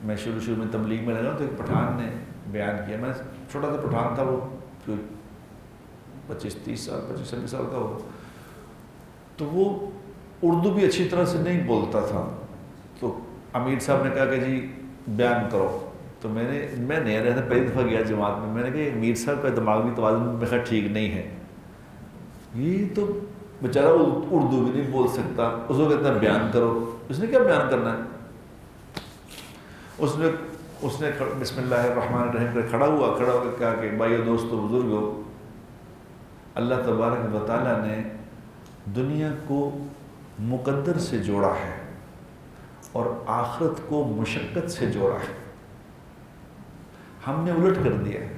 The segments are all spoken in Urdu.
میں شروع میں تبلیغ میں لگا تو ایک پٹھان نے بیان کیا، میں چھوٹا سا پٹھان تھا، وہ 25-30 سال 25-26 سال کا ہو، تو وہ اردو بھی اچھی طرح سے نہیں بولتا تھا، تو امیر صاحب نے کہا کہ جی بیان کرو، تو میں نیا رہتا پہلی دفعہ گیا جماعت میں نے کہا امیر صاحب کا دماغی توازن میں کہا ٹھیک نہیں ہے، یہ تو بیچارہ اردو بھی نہیں بول سکتا، اس کو کہتا ہے بیان کرو، اس نے کیا بیان کرنا ہے؟ اس نے بسم اللہ الرحمن الرحیم پہ کھڑا ہو کر کہا کہ بھائیو دوستو بزرگو، اللہ تبارک و تعالیٰ نے دنیا کو مقدر سے جوڑا ہے اور آخرت کو مشقت سے جوڑا ہے، ہم نے الٹ کر دیا ہے،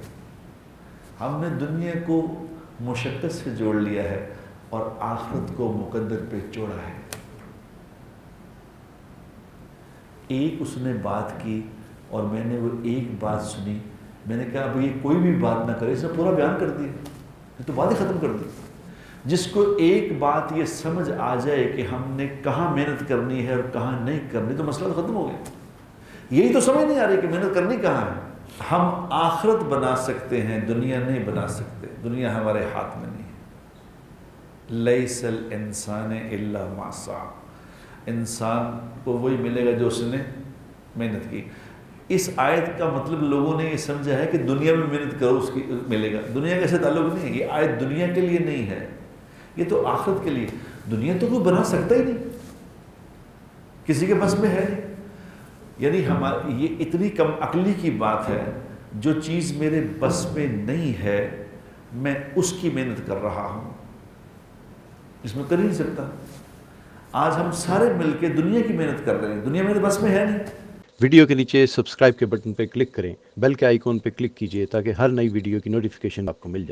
ہم نے دنیا کو مشقت سے جوڑ لیا ہے اور آخرت کو مقدر پہ جوڑا ہے۔ ایک اس نے بات کی اور میں نے وہ ایک بات سنی، میں نے کہا اب یہ کوئی بھی بات نہ کرے، اس نے پورا بیان کر دیا، یہ تو بات ہی ختم کر دی۔ جس کو ایک بات یہ سمجھ آ جائے کہ ہم نے کہاں محنت کرنی ہے اور کہاں نہیں کرنی، تو مسئلہ ختم ہو گیا۔ یہی تو سمجھ نہیں آ رہی کہ محنت کرنی کہاں ہے۔ ہم آخرت بنا سکتے ہیں، دنیا نہیں بنا سکتے، دنیا ہمارے ہاتھ میں نہیں ہے۔ لیس الانسان الا ما سعی، انسان کو وہی ملے گا جو اس نے محنت کی۔ اس آیت کا مطلب لوگوں نے یہ سمجھا ہے کہ دنیا میں محنت کرو اس کی ملے گا، دنیا کا ایسا تعلق نہیں ہے، یہ آیت دنیا کے لیے نہیں ہے، یہ تو آخرت کے لیے۔ دنیا تو کوئی بنا سکتا ہی نہیں، کسی کے بس میں ہے نہیں، یعنی یہ اتنی کم عقلی کی بات ہے، جو چیز میرے بس میں نہیں ہے میں اس کی محنت کر رہا ہوں، اس میں کر ہی نہیں سکتا۔ آج ہم سارے مل کے دنیا کی محنت کر رہے ہیں، دنیا میرے بس میں ہے نہیں۔ ویڈیو کے نیچے سبسکرائب کے بٹن پہ کلک کریں، بیل کے آئیکن پہ کلک کیجئے تاکہ ہر نئی ویڈیو کی نوٹیفیکیشن آپ کو مل جائے۔